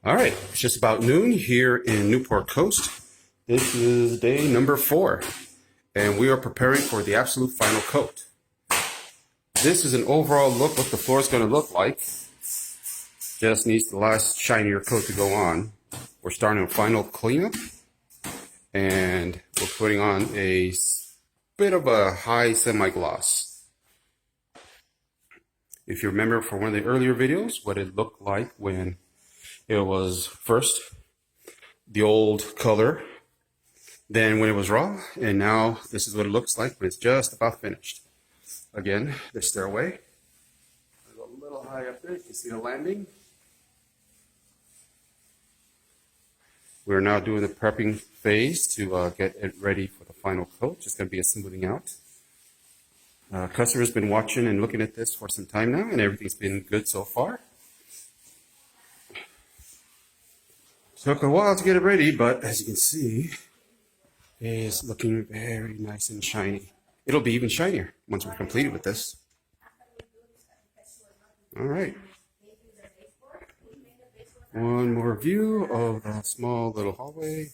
All right, it's just about noon here in Newport Coast. This is day number 4, and we are preparing for the absolute final coat. This is an overall look what the floor is going to look like. Just needs the last shinier coat to go on. We're starting a final cleanup, and we're putting on a bit of a high semi-gloss. If you remember from one of the earlier videos, what it looked like when it was first the old color, then when it was raw, and now this is what it looks like when it's just about finished. Again, the stairway is a little high up there. You can see the landing. We're now doing the prepping phase to get it ready for the final coat. Just going to be a smoothing out. Customer's been watching and looking at this for some time now, and everything's been good so far. Took a while to get it ready, but as you can see, it is looking very nice and shiny. It'll be even shinier once we're completed with this. All right. One more view of the small little hallway.